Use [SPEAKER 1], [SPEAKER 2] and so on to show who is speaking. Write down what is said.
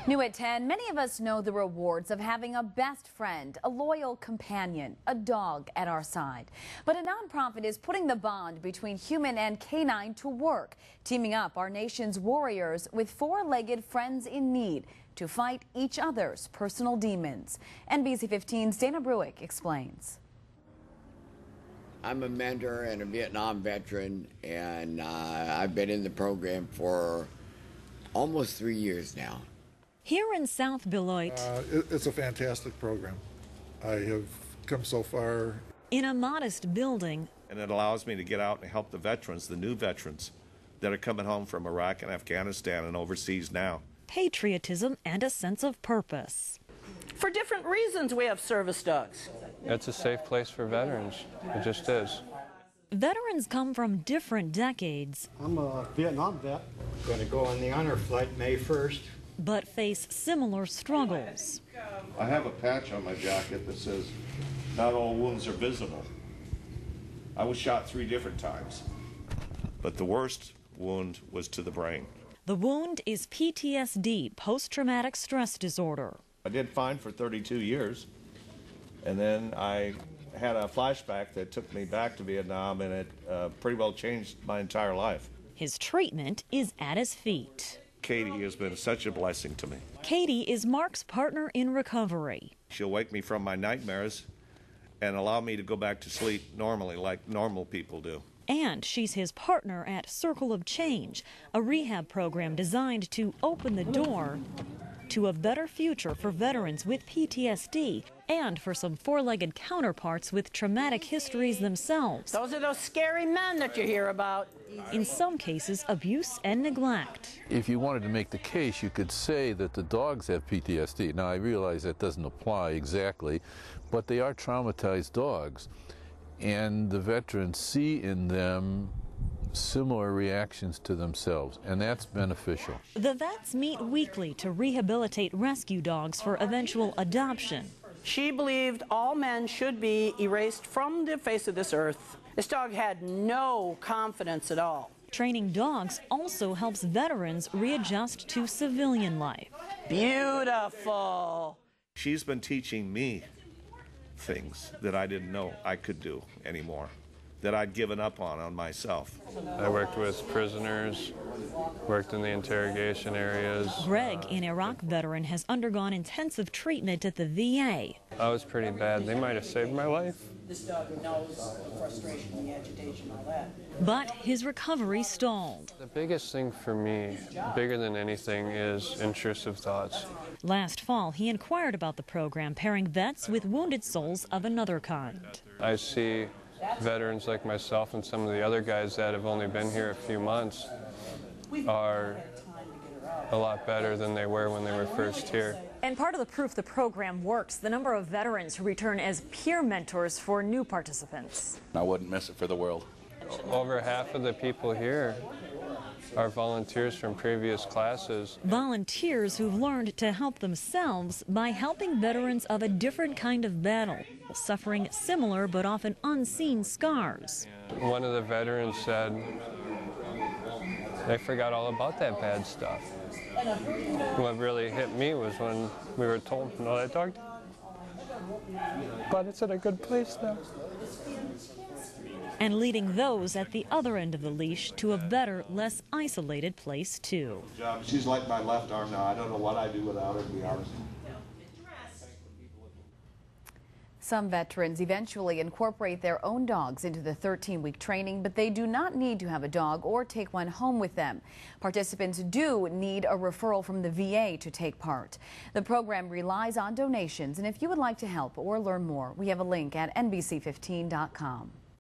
[SPEAKER 1] New at 10, many of us know the rewards of having a best friend, a loyal companion, a dog at our side. But a nonprofit is putting the bond between human and canine to work, teaming up our nation's warriors with four-legged friends in need to fight each other's personal demons. NBC 15's Dana Bruick explains.
[SPEAKER 2] I'm a mentor and a Vietnam veteran, and I've been in the program for almost 3 years now.
[SPEAKER 3] Here in South Beloit,
[SPEAKER 4] it's a fantastic program. I have come so far.
[SPEAKER 3] In a modest building.
[SPEAKER 5] And it allows me to get out and help the veterans, the new veterans that are coming home from Iraq and Afghanistan and overseas now.
[SPEAKER 3] Patriotism and a sense of purpose.
[SPEAKER 6] For different reasons we have service dogs.
[SPEAKER 7] It's a safe place for veterans. It just is.
[SPEAKER 3] Veterans come from different decades.
[SPEAKER 8] I'm a Vietnam vet.
[SPEAKER 9] Going to go on the honor flight May 1st.
[SPEAKER 3] But face similar struggles.
[SPEAKER 5] I have a patch on my jacket that says, "Not all wounds are visible." I was shot 3 different times, but the worst wound was to the brain.
[SPEAKER 3] The wound is PTSD, post-traumatic stress disorder.
[SPEAKER 5] I did fine for 32 years, and then I had a flashback that took me back to Vietnam, and it pretty well changed my entire life.
[SPEAKER 3] His treatment is at his feet.
[SPEAKER 5] Katie has been such a blessing to me.
[SPEAKER 3] Katie is Mark's partner in recovery.
[SPEAKER 5] She'll wake me from my nightmares and allow me to go back to sleep normally, like normal people do.
[SPEAKER 3] And she's his partner at Circle of Change, a rehab program designed to open the door to a better future for veterans with PTSD and for some four-legged counterparts with traumatic histories themselves.
[SPEAKER 6] Those are those scary men that you hear about.
[SPEAKER 3] In some cases, abuse and neglect.
[SPEAKER 10] If you wanted to make the case, you could say that the dogs have PTSD. Now, I realize that doesn't apply exactly, but they are traumatized dogs, and the veterans see in them similar reactions to themselves, and that's beneficial.
[SPEAKER 3] The vets meet weekly to rehabilitate rescue dogs for eventual adoption.
[SPEAKER 6] She believed all men should be erased from the face of this earth. This dog had no confidence at all.
[SPEAKER 3] Training dogs also helps veterans readjust to civilian life.
[SPEAKER 6] Beautiful.
[SPEAKER 5] She's been teaching me things that I didn't know I could do anymore, that I'd given up on myself.
[SPEAKER 7] I worked with prisoners, worked in the interrogation areas.
[SPEAKER 3] Greg, an Iraq veteran, has undergone intensive treatment at the VA.
[SPEAKER 7] I was pretty bad. They might have saved my life.
[SPEAKER 6] This dog knows the frustration, the agitation, all that.
[SPEAKER 3] But his recovery stalled.
[SPEAKER 7] The biggest thing for me, bigger than anything, is intrusive thoughts.
[SPEAKER 3] Last fall, he inquired about the program, pairing vets with wounded souls of another kind.
[SPEAKER 7] I see veterans like myself and some of the other guys that have only been here a few months are a lot better than they were when they were first here.
[SPEAKER 11] And part of the proof the program works, the number of veterans who return as peer mentors for new participants.
[SPEAKER 12] I wouldn't miss it for the world.
[SPEAKER 7] Over half of the people here are volunteers from previous classes.
[SPEAKER 3] Volunteers who've learned to help themselves by helping veterans of a different kind of battle, suffering similar but often unseen scars.
[SPEAKER 7] One of the veterans said they forgot all about that bad stuff. What really hit me was when we were told, no, that dog, but it's in a good place now.
[SPEAKER 3] And leading those at the other end of the leash to a better, less isolated place, too.
[SPEAKER 5] She's like my left arm now. I don't know what I do without her, to be honest.
[SPEAKER 1] Some veterans eventually incorporate their own dogs into the 13-week training, but they do not need to have a dog or take one home with them. Participants do need a referral from the VA to take part. The program relies on donations, and if you would like to help or learn more, we have a link at NBC15.com.